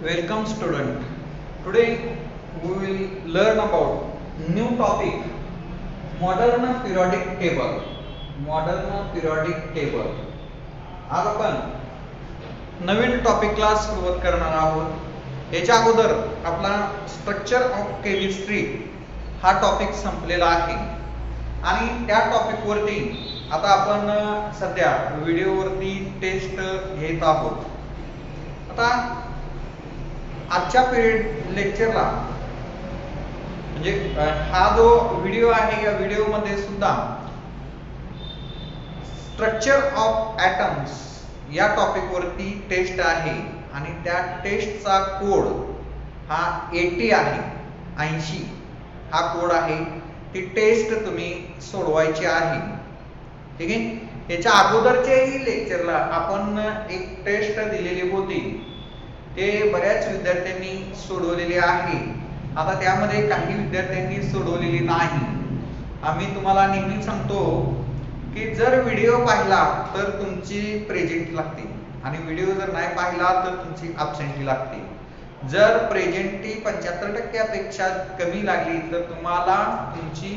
Welcome student. Today we will learn about new topic modern periodic table. Modern periodic table. आज आपण नवीन टॉपिकला सुरुवात करणार आहोत. याच्या अगोदर आपला स्ट्रक्चर ऑफ केमिस्ट्री हा टॉपिक संपलेला आहे आणि त्या टॉपिक वरती आता आपण सध्या व्हिडिओवरती टेस्ट घेत आहोत. आता आजच्या पिरियड लेक्चरला म्हणजे हा जो व्हिडिओ आहे या व्हिडिओ मध्ये सुद्धा स्ट्रक्चर ऑफ ॲटम्स या टॉपिक वरती टेस्ट आहे आणि त्या टेस्टचा कोड हा 80 आहे. 80 हा कोड आहे. ती टेस्ट तुम्ही सोडवायची आहे. ठीक आहे. याच्या अगोदरच्याही लेक्चरला आपण एक टेस्ट दिलेली होती. ते बऱ्याच विद्यार्थ्यांनी सोडवलेले आहे. आता त्यामध्ये काही विद्यार्थ्यांनी सोडवलेली नाही. आम्ही तुम्हाला नेहमी सांगतो की जर व्हिडिओ पाहिला तर तुमची प्रेझेंट लागते आणि व्हिडिओ जर नाही पाहिला तर तुमची ॲब्सेंटी लागते. जर प्रेझेंटी 75% पेक्षा कमी लागली तर तुम्हाला तुमची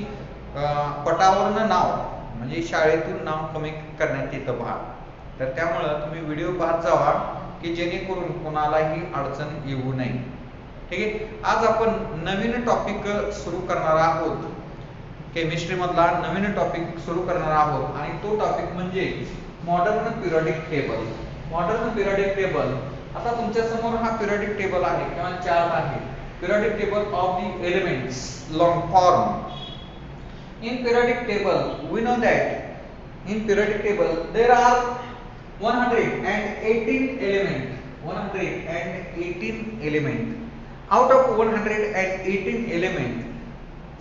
पटावरनं नाव म्हणजे शाळेतून नाव कमी करण्यात येतं पहा. तर त्यामुळं तुम्ही व्हिडिओ पाहत जावा की जेणेकरून कोणालाही अडचण येऊ नये. ठीक आहे. आज आपण नवीन टॉपिक सुरू करणार आहोत. केमिस्ट्री मधला नवीन टॉपिक सुरू करणार आहोत आणि तो टॉपिक म्हणजे modern periodic table. Modern periodic table. आता तुमच्या समोर हा पिरियडिक टेबल आहे किंवा चार्ट आहे. Periodic table of the elements long form. In periodic table we know that in periodic table there are 118 element. 118 element. Out of 118 element,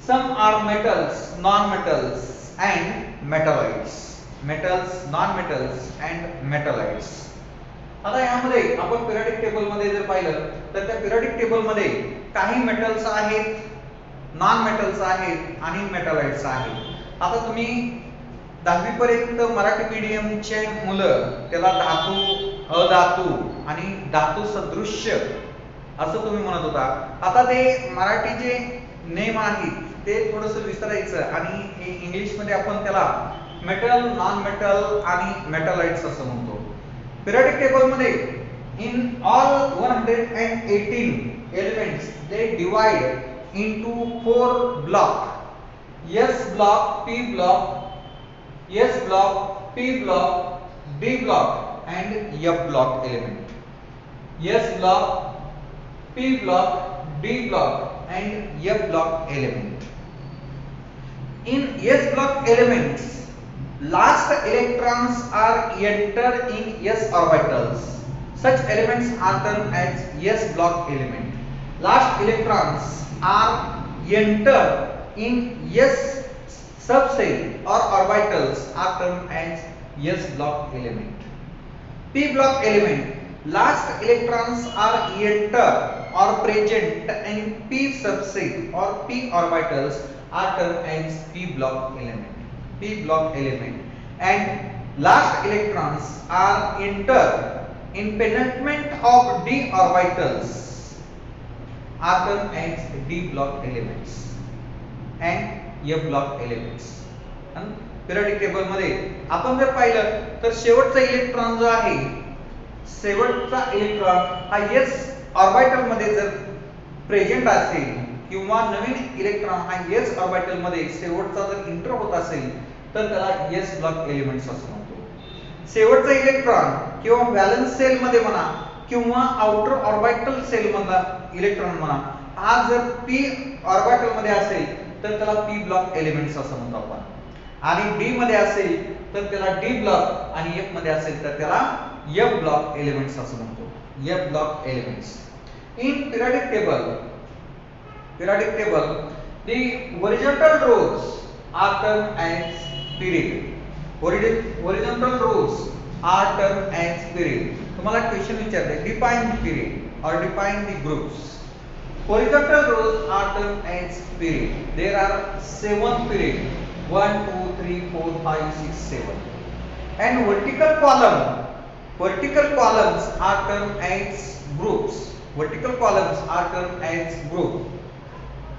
some are metals, non-metals and metalloids. Metals, non-metals and metalloids. आता यामध्ये आपण periodic table मध्ये जर पाहिलं तर त्या periodic table मध्ये काही मेटल्स आहेत, नॉन मेटल्स आहेत आणि मेटॅलॉइड्स आहेत. आता तुम्ही 10वी पर्यंत मराठी मीडियमचे मुलं त्याला धातू, अधातू आणि धातू सदृश्य असं तुम्ही म्हणत होता. आता ते मराठी जे नेम आहेत ते थोडंसं विसरायचं आणि इंग्लिश मध्ये आपण त्याला मेटल, नॉन मेटल आणि मेटॅलॉइड्स असं म्हणतो. पिरियडिक टेबल मध्ये in all 118 elements they divide into 4 block. S block, P block, S block, P block, D block and F block element. S block, P block, D block and F block element. In S block elements, last electrons are enter in S orbitals. Such elements are termed as S block element. Last electrons are enter in S subcell or orbitals are termed as S block element. P block element. Last electrons are enter or present in P subcell or P orbitals are termed as P block element. P block element. And last electrons are enter in penultimate of D orbitals are termed as D block elements and F block elements. Periodic table मध्ये आपण जर पाहिलं तर शेवटचा electron जो आहे, शेवटचा electron हा S ऑर्बिटल मध्ये जर प्रेझेंट असेल किंवा नवीन इलेक्ट्रॉन हा S ऑर्बिटल मध्ये शेवटचा जर इंटर होत असेल तर त्याला S ब्लॉक एलिमेंट्स असं म्हणतो. शेवटचा इलेक्ट्रॉन किंवा व्हॅलन्स सेल मध्ये म्हणा किंवा आउटर ऑर्बिटल सेल मधला इलेक्ट्रॉन म्हणा, हा जर p ऑर्बिटल मध्ये असेल तर त्याला p ब्लॉक एलिमेंट्स असं म्हणतो आपण. आणि d मध्ये असेल तर त्याला d ब्लॉक आणि f मध्ये असेल तर त्याला f ब्लॉक एलिमेंट्स असं म्हणतो. f block elements. In periodic table the horizontal rows are termed as period. Horizontal rows are termed as period. तुम्हाला क्वेश्चन विचारले, डिफाइन द पिरियड और define the groups. Horizontal rows are termed as period. There are 7 period. 1, 2, 3, 4, 5, 6, 7. And vertical columns are termed as groups. Vertical columns are termed as group.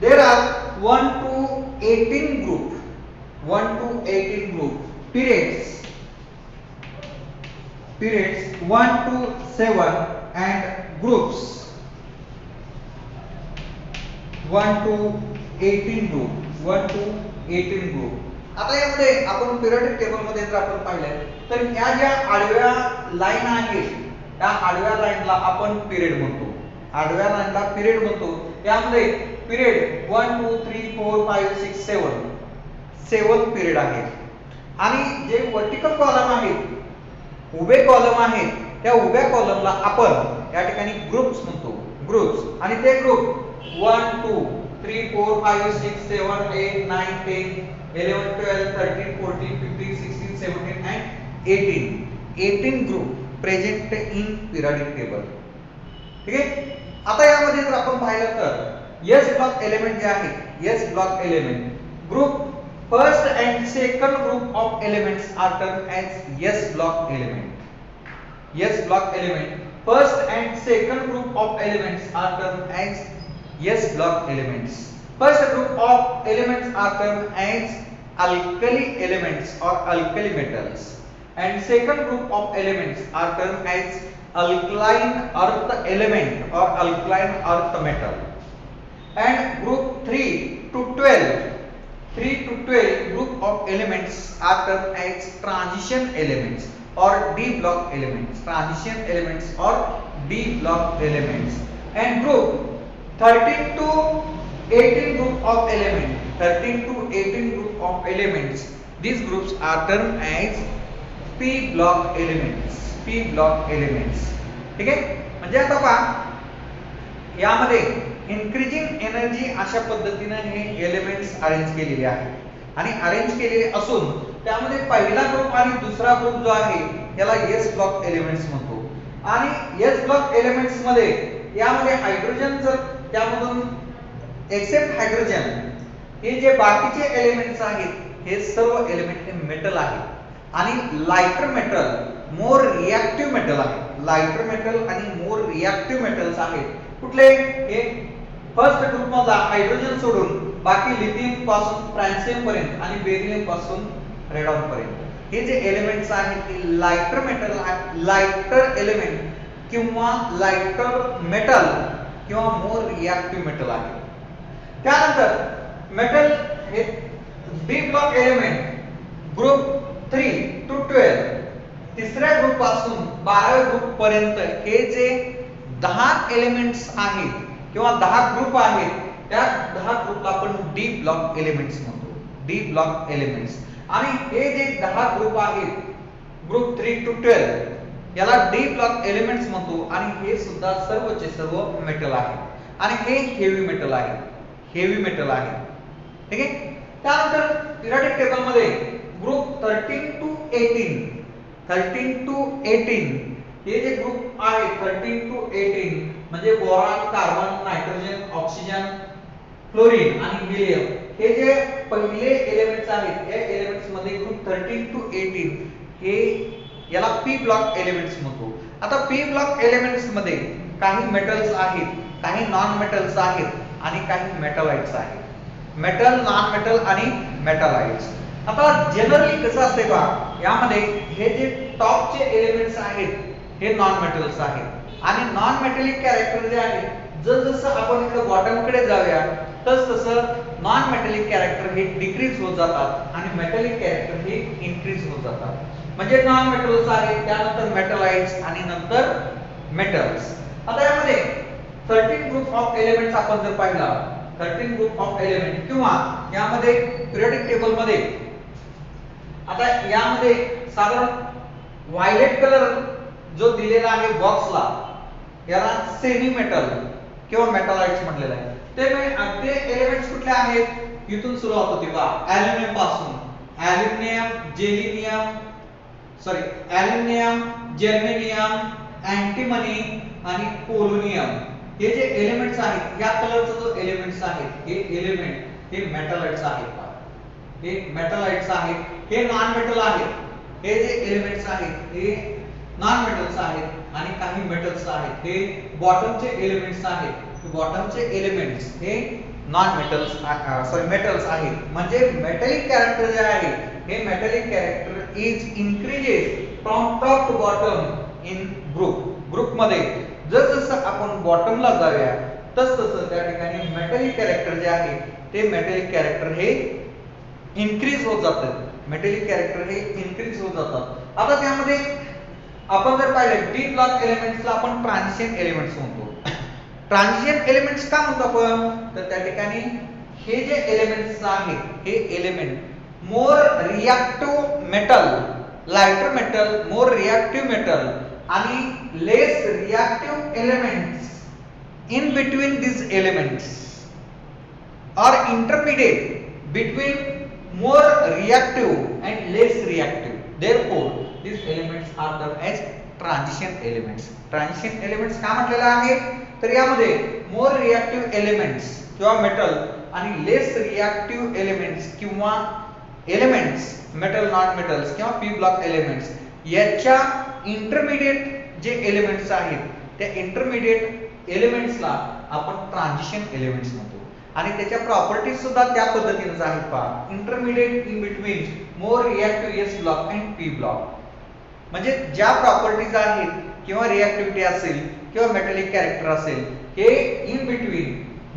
There are 1 to 18 group. 1 to 18 group. Periods 1 to 7 and groups 1 to 18 group. 1 to 18 group. आता यामध्ये आपण periodic table मध्ये जर आपण पाहिलं तर ह्या ज्या आडव्या लाईन आहेत त्या आडव्या लाईनला आपण पिरियड म्हणतो. आडव्या लाईनला पिरियड म्हणतो. यामध्ये पिरियड 1 2 3 4 5 6 7 7 पिरियड आहेत. आणि जे वर्टिकल कॉलम आहेत उभे कॉलम आहेत त्या उभ्या कॉलमला आपण या ठिकाणी ग्रुप्स म्हणतो. ग्रुप्स आणि ते group 1 2 3 4 5 6 7 8 9 10 11 12 13 14 15 16 17 and 18 group present in periodic table. ठीक आहे. आता यामध्ये जर आपण पाहिलं तर S ब्लॉक एलिमेंट जे आहे S block element group first and second group of elements are termed as S block element. S block element first and second group of elements are termed as S block elements. First group of elements are termed as alkali elements or alkali metals, and second group of elements are termed as alkaline earth element or alkaline earth metal. And group 3 to 12 group of elements are termed as transition elements or D block elements. Transition elements or D block elements. And group 13 to 18 group of elements. 13 to 18 group of elements. These groups are termed as P block elements. P block elements. ठीक आहे. म्हणजे आता पहा यामध्ये increasing energy अशा पद्धतीने हे elements arrange केलेले आहेत आणि अरेंज केलेले असून त्यामध्ये पहिला ग्रुप आणि दुसरा ग्रुप जो आहे याला S ब्लॉक एलिमेंट्स म्हणतो. आणि S ब्लॉक एलिमेंट्स मध्ये यामध्ये हायड्रोजन जर त्यामधून एक्सेप्ट हायड्रोजन हे जे बाकीचे एलिमेंट्स आहेत हे सर्व एलिमेंट हे मेटल आहेत आणि lighter metal more reactive metal आहे. लाइटर मेटल आणि मोर रिएक्टिव्ह मेटल्स आहेत. कुठले हे फर्स्ट ग्रुप मधला हायड्रोजन सोडून बाकी लिथियम पासून फ्रान्सियम पर्यंत आणि बेरिलियम पासून रेडॉन पर्यंत हे जे एलिमेंट्स आहेत ते लाइटर मेटल लाइटर एलिमेंट किंवा लाइटर मेटल किंवा मोर रिएक्टिव्ह मेटल आहे. त्यानंतर मेटल हे D block element group 3 to 12 तिसऱ्या ग्रुप पासून 12व्या ग्रुप पर्यंत हे जे 10 एलिमेंट्स आहेत किंवा 10 ग्रुप आहेत त्या 10 ग्रुपला आपण डी ब्लॉक एलिमेंट्स म्हणतो. D block elements. आणि हे जे 10 ग्रुप आहेत ग्रुप 3 टू 12 याला डी ब्लॉक एलिमेंट्स म्हणतो आणि हे सुद्धा सर्वचे सर्व मेटल आहे आणि हे हेवी मेटल आहे. हेवी मेटल आहे. ठीक आहे. त्यानंतर पिरियडिक टेबल मध्ये ग्रुप 13 टू 18 हे जे ग्रुप आहे 13 टू 18 म्हणजे boron carbon nitrogen oxygen fluorine आणि हिलियम हे जे पहिले एलिमेंट्स आहेत या एलिमेंट्स मध्ये ग्रुप 13 टू 18 हे याला पी ब्लॉक एलिमेंट्स म्हणतो. आता पी ब्लॉक एलिमेंट्स मध्ये काही मेटल्स आहेत काही नॉन मेटल्स आहेत आणि काही मेटलाइट्स आहेत. मेटल नॉन मेटल आणि मेटलाइट्स. आता जनरली कसं असते पहा यामध्ये हे जे टॉपचे एलिमेंट्स आहेत हे नॉन मेटल्स आहेत आणि नॉन मेटलिक कॅरेक्टर जे आहे जसं आपण इकडे बॉटम कडे जाऊया तसं नॉन मेटलिक कॅरेक्टर हे डिक्रीज होत जातात आणि मेटलिक कॅरेक्टर हे इन्क्रीज होत जातात. म्हणजे नॉन मेटल्स आहेत त्यानंतर मेटलाइट्स आणि नंतर मेटल्स. आता यामध्ये 13 ग्रुप ऑफ एलिमेंट्स आपण जर पाहिला 13 ग्रुप ऑफ एलिमेंट किंवा यामध्ये पिरियडिक टेबल मध्ये आता यामध्ये साधारण व्हायलेट कलर जो दिलेला आहे बॉक्सला याला सेमी मेटल किंवा मेटलाइट्स म्हटलेलं आहे. ते एलिमेंट्स कुठले आहेत इथून सुरुवात होते पहा ॲल्युमिनियम पासून ॲल्युमिनियम जर्मेनियम अँटिमनी आणि पोलोनियम हे जे एलिमेंट्स आहेत या कलरचा जो एलिमेंट्स आहेत हे एलिमेंट हे मेटलाइट्स आहेत. हे मेटलाइट्स आहेत. हे नॉन मेटल आहेत. हे जे एलिमेंट्स आहेत हे नॉन मेटल्स आहेत आणि काही मेटल्स आहेत हे बॉटमचे एलिमेंट्स आहेत. बॉटमचे एलिमेंट्स हे नॉन मेटल्स मेटल्स आहेत. म्हणजे मेटॅलिक कॅरेक्टर जे आहे हे metallic character is increases from top to bottom in group मध्ये जसं आपण बॉटमला जाऊया तसं त्या ठिकाणी मेटॅलिक कॅरेक्टर जे आहे ते मेटॅलिक कॅरेक्टर हे इन्क्रीज होत जातं. मेटॅलिक कॅरेक्टर हे इन्क्रीज होत जातात. आता त्यामध्ये आपण जर पाहिलं डी ब्लॉक एलिमेंट्सला आपण ट्रान्झिशन एलिमेंट्स म्हणतो. ट्रान्झिशन एलिमेंट्स का म्हणतो आपण तर त्या ठिकाणी हे जे एलिमेंट्स आहेत हे element more reactive metal, lighter metal, more reactive metal आणि less reactive elements in between these elements or intermediate between more reactive and less reactive. Therefore these elements are termed as transition elements. Transition elements का म्हटलेलं आहे तर यामध्ये more reactive elements किंवा metal आणि less reactive elements किंवा elements metal non metals किंवा p block elements याच्या intermediate जे elements आहेत त्या intermediate एलिमेंट्सला आपण ट्रान्झिशन एलिमेंट्स म्हणतो. आणि त्याच्या प्रॉपर्टीज सुद्धा त्या पद्धतीनेच आहेत पहा. Intermediate in between more reactive S block and P block. म्हणजे ज्या प्रॉपर्टीज आहेत किंवा रिएक्टिव्हिटी असेल किंवा मेटॅलिक कॅरेक्टर असेल हे in between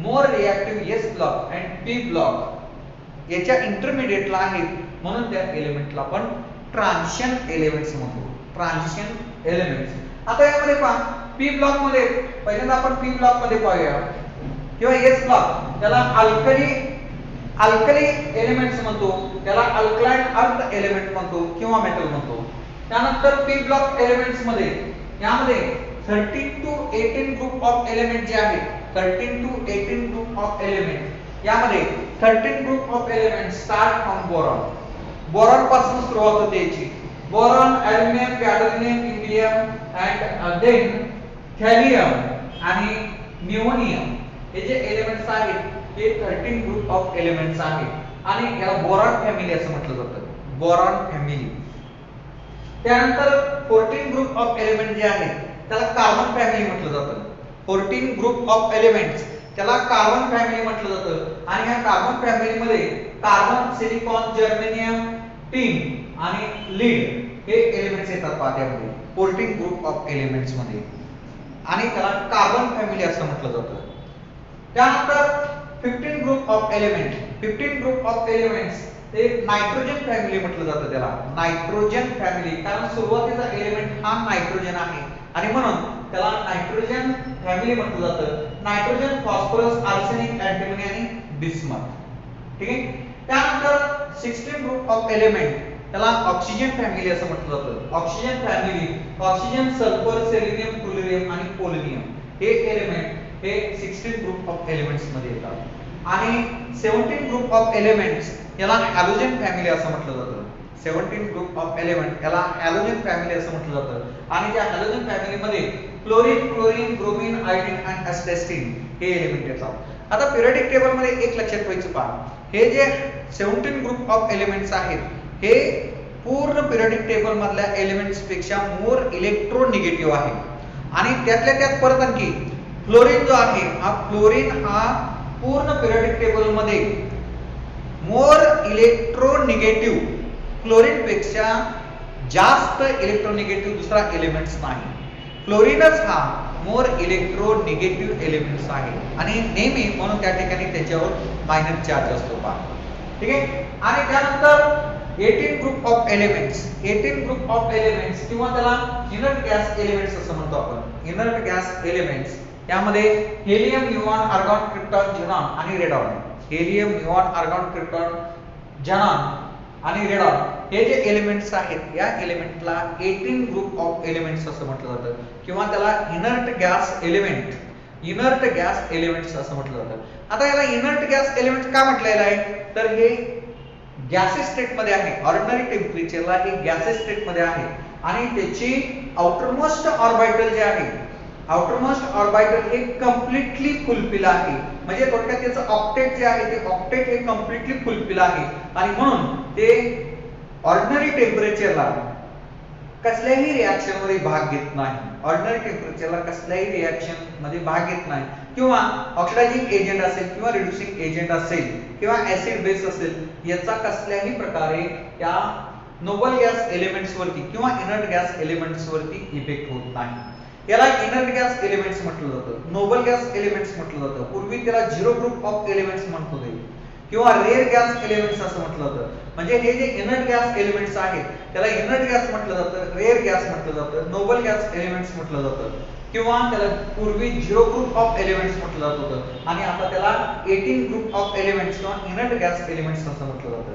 more reactive S block and P block याच्या इंटरमिडिएटला आहेत म्हणून त्या एलिमेंटला आपण ट्रान्झिशन एलिमेंट्स म्हणतो. Transition elements. आता यामध्ये पहा पी ब्लॉक मध्ये पहिल्यांदा आपण पी ब्लॉक मध्ये पाहूया किंवा एस ब्लॉक त्याला अल्कली एलिमेंट्स म्हणतो, त्याला अल्कलाइन अर्थ एलिमेंट म्हणतो किंवा मेटल म्हणतो. त्यानंतर पी ब्लॉक एलिमेंट्स मध्ये यामध्ये 13 टू 18 ग्रुप ऑफ एलिमेंट जे आहेत 13 टू 18 ग्रुप ऑफ एलिमेंट यामध्ये 13 group of element start from boron. Boron पासून सुरुवात होते याची. Boron, aluminium, gadolinium, indium and then thallium आणि निओनियम हे जे एलिमेंट्स आहेत हे 13 ग्रुप ऑफ एलिमेंट्स आहेत आणि याला बोरॉन फॅमिली असं म्हटलं जातं. Boron family. त्यानंतर 14 ग्रुप ऑफ एलिमेंट जे आहेत त्याला कार्बन फॅमिली म्हटलं जातं. 14 ग्रुप ऑफ एलिमेंट्स त्याला कार्बन फॅमिली म्हटलं जातं आणि या कार्बन फॅमिली मध्ये कार्बन, सिलिकॉन, जर्मेनियम, टिन आणि लीड हे एलिमेंट्स येतात पहा त्यामध्ये 14 ग्रुप ऑफ एलिमेंट्स मध्ये आणि त्याला कार्बन फॅमिली असं म्हटलं जातं. त्यानंतर 15 group of element. 15 group of elements ते नायट्रोजन फॅमिली म्हटलं जातं. त्याला नायट्रोजन फॅमिली कारण सुरुवातीचा एलिमेंट हा नायट्रोजन आहे आणि म्हणून त्याला नायट्रोजन फॅमिली म्हटलं जातं. नायट्रोजन, फॉस्फरस, आर्सेनिक, अँटिमनी आणि बिस्मथ. ठीक आहे. त्यानंतर 16 ग्रुप ऑफ एलिमेंट त्याला ऑक्सिजन फॅमिली असं म्हटलं जातं. Oxygen family oxygen, sulphur, selenium, tellurium आणि पोलोनियम हे एलिमेंट हे 16 ग्रुप ऑफ एलिमेंट्स मध्ये येतात आणि 17 ग्रुप ऑफ एलिमेंट्स याला हॅलोजन फॅमिली असं म्हटलं जातं. 17 ग्रुप ऑफ एलिमेंट याला हॅलोजन फॅमिली असं म्हटलं जातं आणि त्या हॅलोजन फॅमिली मध्ये क्लोरीन, क्लोरीन, ब्रोमीन, आयोडीन आणि ॲस्बेस्टिन हे एलिमेंट येतात. आता पिरियडिक टेबल मध्ये एक लक्षात ठेवायचं पहा हे जे 17 ग्रुप ऑफ एलिमेंट्स आहेत हे पूर्ण पिरियडिक टेबल मधल्या एलिमेंट्स पेक्षा मोर इलेक्ट्रोनिगेटिव्ह आहे आणि त्यातल्या त्यात परत आणखी फ्लोरीन जो आहे हा फ्लोरीन हा पूर्ण पिरियडिक टेबल मध्ये मोर इलेक्ट्रोनिगेटिव्ह फ्लोरीन पेक्षा जास्त इलेक्ट्रोनिगेटिव्ह दुसरा एलिमेंट्स नाही. फ्लोरीनच हा मोर इलेक्ट्रोनिगेटिव्ह एलिमेंट्स आहे आणि नेहमी म्हणून त्या ठिकाणी त्याच्यावर मायनस चार्ज असतो पहा. ठीक आहे. आणि त्यानंतर 18 group of elements. 18 group of elements किंवा त्याला इनर्ट गॅस एलिमेंट्स असं म्हणतो आपण. इनर्ट गॅस एलिमेंट्स यामध्ये helium, neon, argon, krypton, xenon आणि radon. Helium, neon, argon, krypton, xenon आणि रेडॉन हे जे एलिमेंट्स आहेत या एलिमेंटला 18 ग्रुप ऑफ एलिमेंट्स असं म्हटलं जातं किंवा त्याला inert gas element, inert gas elements असं म्हटलं जातं. आता याला इनर्ट गॅस एलिमेंट का म्हटलेलं आहे तर हे गॅसेस स्टेट मध्ये आहे. ऑर्डिनरी टेम्परेचरला हे गॅसेस स्टेट मध्ये आहे आणि त्याची आउटरमोस्ट ऑर्बिटल जे आहे आउटरमोस्ट ऑर्बिटल हे कम्प्लिटली फुलफिल आहे. म्हणजे थोडक्यात त्याचं ऑक्टेट जे आहे ते ऑक्टेट हे कम्प्लिटली फुलफिल आहे आणि म्हणून ते ऑर्डिनरी टेम्परेचरला कसल्याही रिएक्शन मध्ये भाग घेत नाही, ऑर्डिनरी टेम्परेचरला कसल्याही रिएक्शन मध्ये भाग घेत नाही, किंवा ऑक्सिडायझिंग एजंट असेल किंवा रिड्युसिंग एजंट असेल किंवा ऍसिड बेस असेल, याचा कसल्याही प्रकारे या नोबल गॅस एलिमेंट्स वरती किंवा इनर्ट गॅस एलिमेंट्स वरती इफेक्ट होत नाही। याला इनर्ट गॅस एलिमेंट्स म्हटलं जातं, नोबल गॅस एलिमेंट्स म्हटलं जातं, पूर्वी त्याला झिरो ग्रुप ऑफ एलिमेंट्स म्हणत होते किंवा रेअर गॅस एलिमेंट्स असं म्हटलं जातं। म्हणजे हे जे इनर्ट गॅस एलिमेंट्स आहेत त्याला इनर्ट गॅस म्हटलं जातं, रेअर गॅस म्हटलं जातं, नोबल गॅस एलिमेंट्स म्हटलं जातं, किंवा त्याला पूर्वी झिरो ग्रुप ऑफ एलिमेंट्स म्हटलं जात होतं आणि आता त्याला 18 ग्रुप ऑफ एलिमेंट्स किंवा इनर्ट गॅस एलिमेंट्स असं म्हटलं जातं,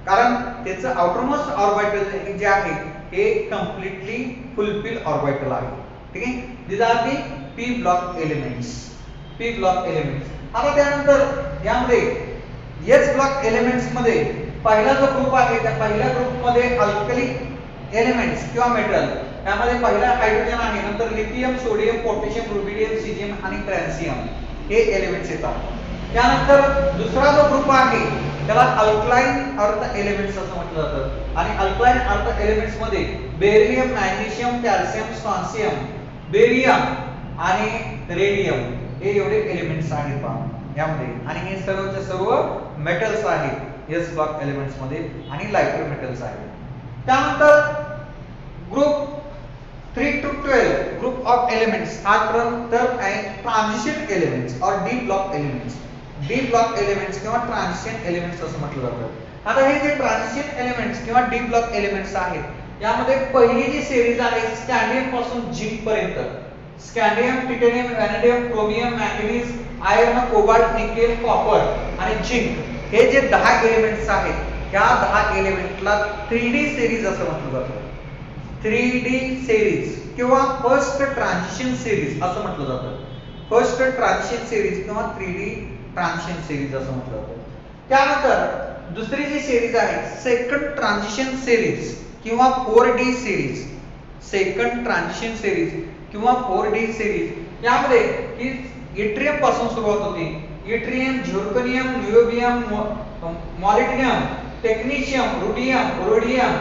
कारण त्याचं आउटरमोस्ट ऑर्बिटल जे आहे हे कम्प्लिटली फुलफिल ऑर्बिटल आहे। ठीक आहे, this are the p block elements, p block elements. आता त्यानंतर यामध्ये एस ब्लॉक एलिमेंट्स मध्ये पहिला जो ग्रुप आहे त्या पहिल्या ग्रुप मध्ये अल्कली एलिमेंट्स किंवा मेटल, त्यामध्ये पहिला हायड्रोजन आहे, नंतर lithium, sodium, potassium, rubidium, caesium आणि ट्रान्सियम हे एलिमेंट्स येतात। त्यानंतर दुसरा जो ग्रुप आहे त्याला अल्कलाइन अर्थ एलिमेंट्स असं म्हटलं जातं आणि अल्कलाइन अर्थ एलिमेंट्स मध्ये barium, magnesium, calcium, strontium, barium आणि रेडियम हे एवढे एलिमेंट्स आहेत पहा यामध्ये, आणि हे सर्वचे सर्व मेटल्स आहेत एस ब्लॉक एलिमेंट्स मध्ये आणि लायटर मेटल्स आहेत। त्यानंतर group 3 to 12 group of elements are termed as transition elements or D block elements, D block elements किंवा transition elements असं म्हटलं जातं। आता हे जे transition elements किंवा D block elements आहेत यामध्ये पहिली जी सिरीज आहे स्कँडियम पासून झिंक पर्यंत, scandium, titanium, vanadium, chromium, manganese, iron, cobalt, nickel, copper आणि झिंक हे जे 10 एलिमेंट्स आहेत या 10 एलिमेंटला 3D सिरीज असं म्हटलं जातं, 3D सिरीज किंवा फर्स्ट ट्रान्झिशन सिरीज असं म्हटलं जातं, फर्स्ट ट्रान्झिशन सिरीज किंवा 3D ट्रान्झिशन सिरीज असं म्हटलं जातं। त्यानंतर दुसरी जी सिरीज आहे सेकंड ट्रान्झिशन सिरीज किंवा 4D series, second transition series किंवा 4D सिरीज, यामध्ये ही इट्रियम पासून सुरुवात होते, yttrium, zirconium, niobium, molybdenum, technetium, rubidium, rhodium,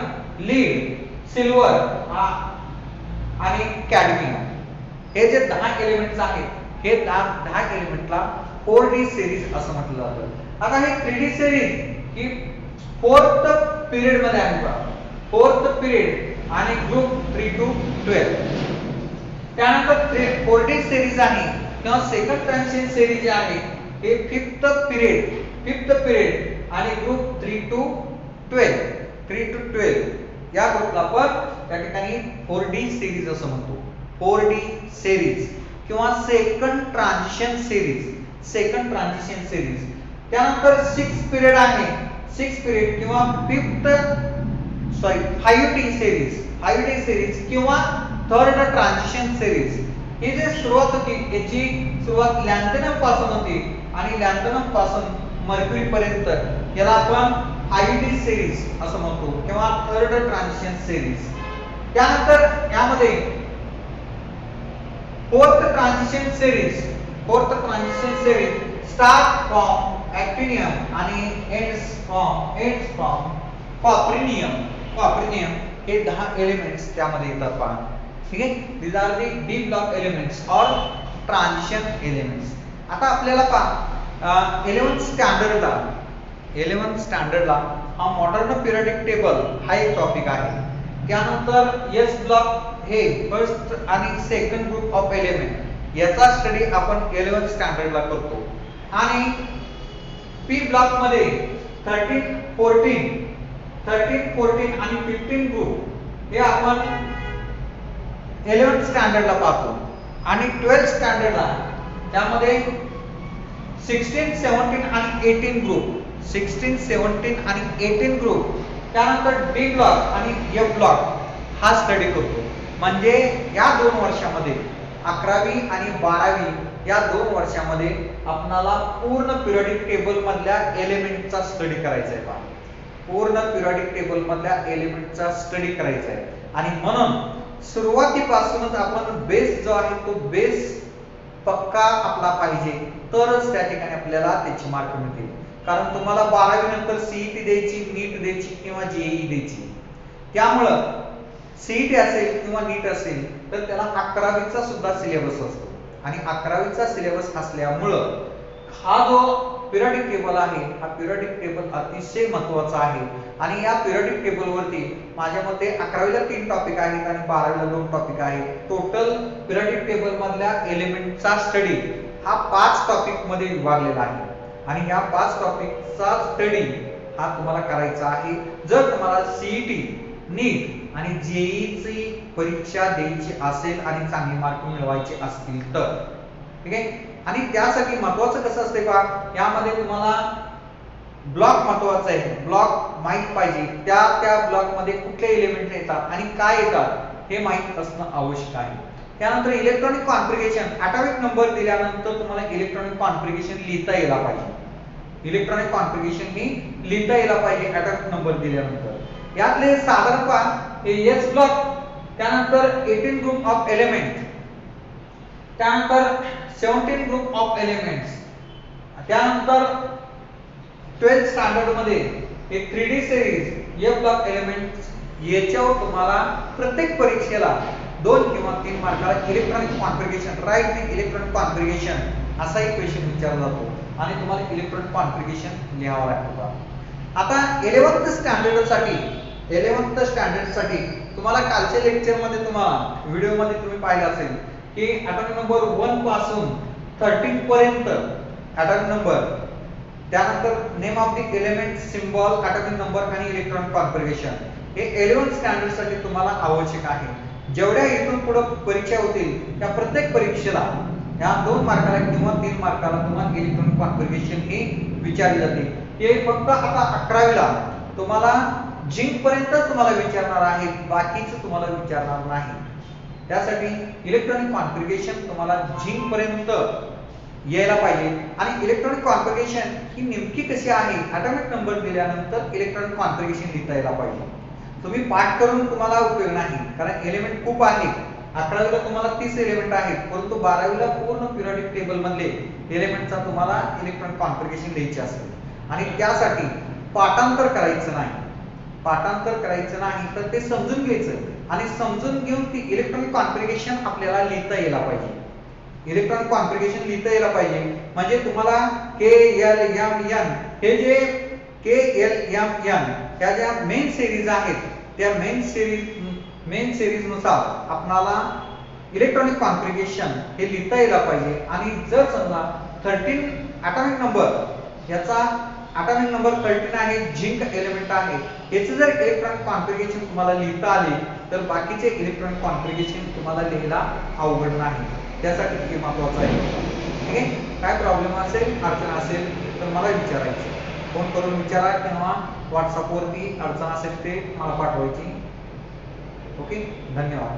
lead, silver आणि कॅडमियम हे जे 10 एलिमेंट्स आहेत हे 10 एलिमेंटला 4D सिरीज असं म्हटलं जातं। आता हे 3D सिरीज ही 4th पिरियड मध्ये आहे बघा, 4th पिरियड आणि ग्रुप 3 to 12। त्यानंतर 4D सिरीज आहे किंवा सेकंड ट्रान्झिशन सिरीज आहे हे 5th पिरियड आणि ग्रुप 3 to 12 या ग्रुपला आपण त्या ठिकाणी 4D सिरीज असं म्हणतो, 4D सिरीज किंवा second transition series, second transition series. त्यानंतर 6th पिरियड आहे, 6th पिरियड किंवा 5D सिरीज किंवा थर्ड ट्रान्झिशन सिरीज। ही जे सुरुवात होती याची सुरुवात लॅन्थनम पासून होती आणि लॅन्थनम पासून मर्क्युरी पर्यंत याला आपण 5D सिरीज असं म्हणतो किंवा थर्ड ट्रान्झिशन सिरीज। त्यानंतर यामध्ये fourth transition series start from actinium आणि एंड्स फ्रॉम कॉपरिनियम हे 10 एलिमेंट्स त्यामध्ये येतात पहा। ठीक आहे, these are the D block elements or transition elements। आता आपल्याला पहा 11th स्टँडर्डला हा मॉडर्न पिरियडिक टेबल हा एक टॉपिक आहे। त्यानंतर एस ब्लॉक हे फर्स्ट आणि सेकंड ग्रुप ऑफ एलिमेंट याचा स्टडी आपण 11th स्टँडर्डला करतो आणि पी ब्लॉक मध्ये 13, 14 आणि 15 ग्रुप हे आपण 11th स्टँडर्डला पाहतो आणि 12th स्टँडर्डला त्यामध्ये 16, 17 आणि 18 ग्रुप, 16, 17 आणि 18 ग्रुप, त्यानंतर डी ब्लॉक आणि एफ ब्लॉक हा स्टडी करतो। म्हणजे या 2 वर्षामध्ये 11वी आणि 12वी या 2 वर्षामध्ये आपल्याला पूर्ण पिरियडिक टेबल मधल्या एलिमेंटचा स्टडी करायचा आहे पहा, पूर्ण पिरियडिक टेबल मधल्या एलिमेंटचा स्टडी करायचा आहे आणि म्हणून सुरुवातीपासूनच आपण बेस जो आहे तो बेस पक्का आपला पाहिजे तरच त्या ठिकाणी आपल्याला त्याची मार्क मिळतील। कारण तुम्हाला 12वी नंतर सीईटी द्यायची, नीट द्यायची किंवा जेईई द्यायची, त्यामुळं सीईटी असेल किंवा नीट असेल तर त्याला 11वीचा सुद्धा सिलेबस असतो आणि 11वीचा सिलेबस असल्यामुळं हा जो पिरियडिक टेबल आहे हा पिरियडिक टेबल अतिशय महत्त्वाचा आहे आणि या पिरियडिक टेबल वरती माझ्या मते 11वीला 3 टॉपिक आहेत आणि 12वीला 2 टॉपिक आहेत. टोटल पिरियडिक टेबल मधल्या एलिमेंटचा स्टडी हा 5 टॉपिक मध्ये विभागलेला आहे आणि या 5 टॉपिकचा स्टडी हा तुम्हाला करायचा आहे. जर तुम्हाला सीईटी, नीट आणि जेईची परीक्षा द्यायची असेल आणि चांगले मार्क मिळवायचे असतील तर ठीक आहे. आणि त्यासाठी महत्त्वाचं कसं असते का यामध्ये तुम्हाला ब्लॉक महत्त्वाचा आहे. ब्लॉक माहित पाहिजे, त्या ब्लॉक मध्ये कुठले एलिमेंट येतात आणि काय येतात हे माहित असणं आवश्यक आहे. त्यानंतर इलेक्ट्रॉनिक कॉन्फिगरेशन ॲटॉमिक नंबर दिल्यानंतर तुम्हाला इलेक्ट्रॉनिक कॉन्फिगरेशन लिहिता यायला पाहिजे. इलेक्ट्रॉनिक कॉन्फिगरेशन ही लिहिता यायला पाहिजे ॲटॉमिक नंबर दिल्यानंतर. यातले साधारणतः एस ब्लॉक, त्यानंतर 18 ग्रुप ऑफ एलिमेंट, त्यानंतर 17 ग्रुप ऑफ एलिमेंट्स, त्यानंतर 12th स्टँडर्ड मध्ये एक 3D series F block elements याच्यावर तुम्हाला प्रत्येक परीक्षेला 2 किंवा 3 मार्काला electronic configuration, write the electronic configuration असा एक क्वेश्चन विचारला जातो आणि तुम्हाला इलेक्ट्रॉनिक कॉन्फिगरेशन लिहावं लागतं. आता 11th स्टँडर्ड साठी तुम्हाला कालच्या लेक्चर मध्ये तुम्हाला व्हिडिओ मध्ये तुम्ही पाहिलं असेल की ॲटॉमिक नंबर 1 पासून 13 पर्यंत ॲटॉमिक नंबर, त्यानंतर name of the element, symbol, atomic number आणि इलेक्ट्रॉनिक कॉन्फिगरेशन हे 11th स्टँडर्ड साठी तुम्हाला आवश्यक आहे. जेवढ्या इथून पुढे परीक्षा होतील त्या प्रत्येक परीक्षेला या 2 मार्काला किंवा 3 मार्काला तुम्हाला इलेक्ट्रॉनिक कॉन्फिगरेशन हे विचारले जाते. हे फक्त आता 11वीला तुम्हाला जिंक पर्यंत तुम्हाला विचारणार आहे, बाकीचं तुम्हाला विचारणार नाही. त्यासाठी इलेक्ट्रॉनिक कॉन्फिगरेशन तुम्हाला जिंक पर्यंत यायला पाहिजे. आणि इलेक्ट्रॉनिक कॉन्फिगरेशन ही नेमकी कशी आहे, ॲटॉमिक नंबर दिल्यानंतर इलेक्ट्रॉनिक कॉन्फिगरेशन लिहिता यायला पाहिजे. तुम्ही पाठ करून तुम्हाला उपयोग नाही, कारण एलिमेंट खूप आहेत. 11वीला तुम्हाला 30 एलिमेंट आहेत, परंतु 12वीला पूर्ण पिरियडिक टेबल मधले एलिमेंटचा तुम्हाला इलेक्ट्रॉनिक कॉन्फिगरेशन द्यायचे असते आणि त्यासाठी पाठांतर करायचं नाही. पाठांतर करायचं नाही तर ते समजून घ्यायचं आणि समजून घेऊन ती इलेक्ट्रॉनिक कॉन्फिगरेशन आपल्याला लिहिता यायला पाहिजे. इलेक्ट्रॉनिक कॉन्फिगरेशन लिहिता यायला पाहिजे म्हणजे तुम्हाला KLMN हे जे KLMN ह्या ज्या मेन सिरीज आहेत त्या मेन सिरीज नुसार आपल्याला इलेक्ट्रॉनिक कॉन्फिगरेशन हे लिहिता यायला पाहिजे. आणि जर समजा 13 ॲटॉमिक नंबर, याचा ॲटॉमिक नंबर 13 आहे, झिंक एलिमेंट आहे, याचे जर इलेक्ट्रॉनिक कॉन्फिगरेशन तुम्हाला लिहिता आले तर बाकीचे इलेक्ट्रॉनिक कॉन्फिगरेशन तुम्हाला लिहायला अवघड नाही. त्यासाठी हे महत्त्वाचं आहे. ठीक आहे. काय प्रॉब्लेम असेल, अडचण असेल तर मला विचारायचं, फोन करून विचारा किंवा व्हॉट्सअपवरती अडचण असेल ते मला पाठवायची. ओके, धन्यवाद.